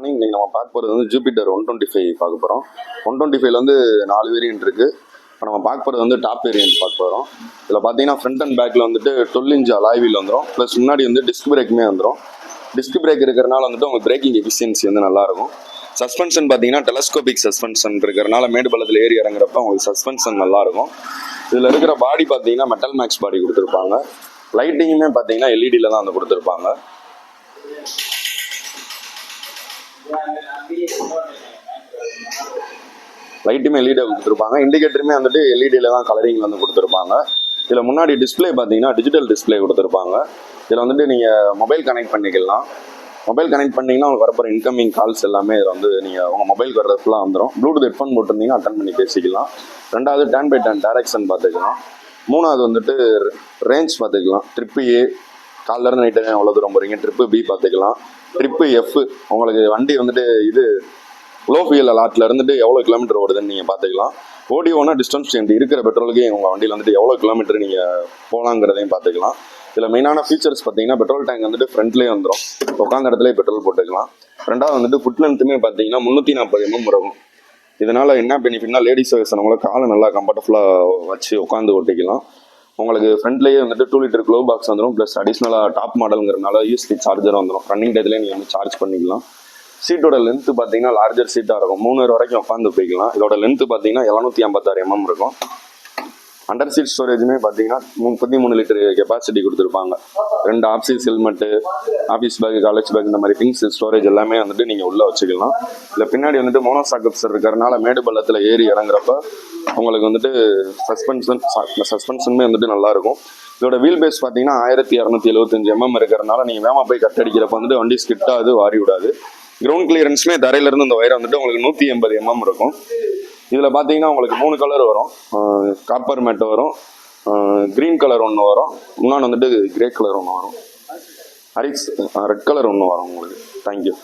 இன்னைக்கு நம்ம பார்க்க போகிறது வந்து ஜூபிட்டர் 125 பார்க்க போகிறோம். 125ல வந்து 4 வேரியன்ட் இருக்குது. இப்போ நம்ம பார்க்க போகிறது வந்து டாப் வேரியன்ட் பார்க்க போகிறோம். இதில் பார்த்தீங்கன்னா ஃப்ரண்ட் அண்ட் பேக்கில் வந்துட்டு 12 இன்ச் அலாய் வீல் வந்துடும். ப்ளஸ் முன்னாடி வந்து டிஸ்க் பிரேக்குமே வந்துடும். டிஸ்க் பிரேக் இருக்கிறனால வந்துட்டு உங்களுக்கு பிரேக்கிங் எஃபிஷியன்சி வந்து நல்லாயிருக்கும். சஸ்பென்ஷன் பார்த்தீங்கன்னா டெலஸ்கோபிக் சஸ்பென்ஷன் இருக்கிறனால மேடு பள்ளத்தில் ஏறி இறங்குறப்ப உங்களுக்கு சஸ்பென்ஷன் நல்லாயிருக்கும். இதில் இருக்கிற பாடி பார்த்தீங்கன்னா மெட்டல் மேக்ஸ் பாடி கொடுத்துருப்பாங்க. லைட்டிங்குமே பார்த்தீங்கன்னா எல்இடியில் தான் வந்து கொடுத்துருப்பாங்க. லைட்டுமே எல்இடி கொடுத்துருப்பாங்க. இண்டிகேட்டருமே வந்துட்டு எல்இடியில் தான் கலரிங்கில் வந்து கொடுத்துருப்பாங்க. இதில் முன்னாடி டிஸ்பிளே பார்த்தீங்கன்னா டிஜிட்டல் டிஸ்பிளே கொடுத்துருப்பாங்க. இதில் வந்துட்டு நீங்கள் மொபைல் கனெக்ட் பண்ணிக்கலாம். மொபைல் கனெக்ட் பண்ணிங்கன்னா உங்களுக்கு வரப்போகிற இன்கமிங் கால்ஸ் எல்லாமே இதில் வந்து நீங்கள் உங்கள் மொபைலுக்கு வர்றது ஃபுல்லாக வந்துடும். ப்ளூடூத் ஹெட்ஃபோன் போட்டிருந்தீங்கன்னா அட்டன் பண்ணி பேசிக்கலாம். ரெண்டாவது 10x10 டைரக்ஷன் பார்த்துக்கலாம். மூணாவது வந்துட்டு ரேஞ்ச் பார்த்துக்கலாம். ட்ரிப்பு ஏ காலிலேருந்து நைட்டு எவ்வளோ தூரம் போகிறீங்க, ட்ரிப்பு பி பார்த்துக்கலாம். ட்ரிப்பு எஃப் உங்களுக்கு வண்டி வந்துட்டு இது லோ ஃபியூல் அலாட்டில் இருந்துட்டு எவ்வளோ கிலோமீட்டர் ஓடுதுன்னு நீங்கள் பார்த்துக்கலாம். ஓடிஓனா டிஸ்டன்ஸ் சேஞ்ச் இருக்கிற பெட்ரோலுக்கே உங்கள் வண்டியில் வந்துட்டு எவ்வளோ கிலோமீட்டர் நீங்கள் போகலாங்கிறதையும் பார்த்துக்கலாம். இதில் மெயினான ஃபீச்சர்ஸ் பார்த்தீங்கன்னா பெட்ரோல் டேங்க் வந்துட்டு ஃப்ரண்ட்லேயே வந்துடும். உட்காந்த இடத்துல பெட்ரோல் போட்டுக்கலாம். ரெண்டாவது வந்துட்டு ஃபுட் லென்த்துமே பார்த்தீங்கன்னா 340 mm இருக்கும். இதனால் என்ன பெனிஃபிட்னா லேடிஸ் வயசானவங்கள காலை நல்லா கம்ஃபர்டபுளாக வச்சு உட்காந்து ஓட்டிக்கலாம். உங்களுக்கு ஃப்ரண்ட்லேயே வந்துட்டு 2 லிட்டர் க்ளோ பாக்ஸ் வந்துடும். ப்ளஸ் அடிஷ்னலாக டாப் மாடலுங்கிறனால யூஎஸ்பி சார்ஜர் வந்துடும். ரன்னிங் டயத்துலேயே நீங்கள் வந்து சார்ஜ் பண்ணிக்கலாம். சீட்டோட லென்த்து பார்த்தீங்கன்னா லார்ஜர் சீட்டாக இருக்கும். 3 பேர் வரைக்கும் உட்காந்து போய்க்கலாம். இதோட லென்த்து பார்த்தீங்கன்னா 756 mm இருக்கும். அண்டர் சீட் ஸ்டோரேஜுமே பார்த்தீங்கன்னா 33 லிட்டர் கெப்பாசிட்டி கொடுத்துருப்பாங்க. 2 ஆப்சிஸ் helmet, office bag, college bag, இந்த மாதிரி திங்ஸ் ஸ்டோரேஜ் எல்லாமே வந்துட்டு நீங்கள் உள்ளே வச்சுக்கலாம். இல்லை பின்னாடி வந்துட்டு மோனோசாக்கப்சர் இருக்கிறனால மேடு பள்ளத்தில் ஏறி இறங்குறப்ப உங்களுக்கு வந்துட்டு சஸ்பென்ஷனுமே வந்துட்டு நல்லாயிருக்கும். இதோட வீல் பேஸ் பார்த்தீங்கன்னா 1275 mm இருக்கிறனால நீங்கள் வேமா போய் கட் அடிக்கிறப்ப வந்துட்டு வண்டி ஸ்கிட்டாது, வாரி விடாது. கிரவுண்ட் கிளியரன்ஸுமே தரையிலேருந்து இந்த ஒயரை வந்துட்டு உங்களுக்கு 180 mm இருக்கும். இதில் பார்த்தீங்கன்னா உங்களுக்கு 3 கலர் வரும். காப்பர் மேட் வரும், க்ரீன் கலர் ஒன்று வரும், இன்னொன்று வந்துட்டு கிரே கலர் ஒன்று வரும், ரெட் கலர் ஒன்று வரும் உங்களுக்கு. தேங்க்யூ.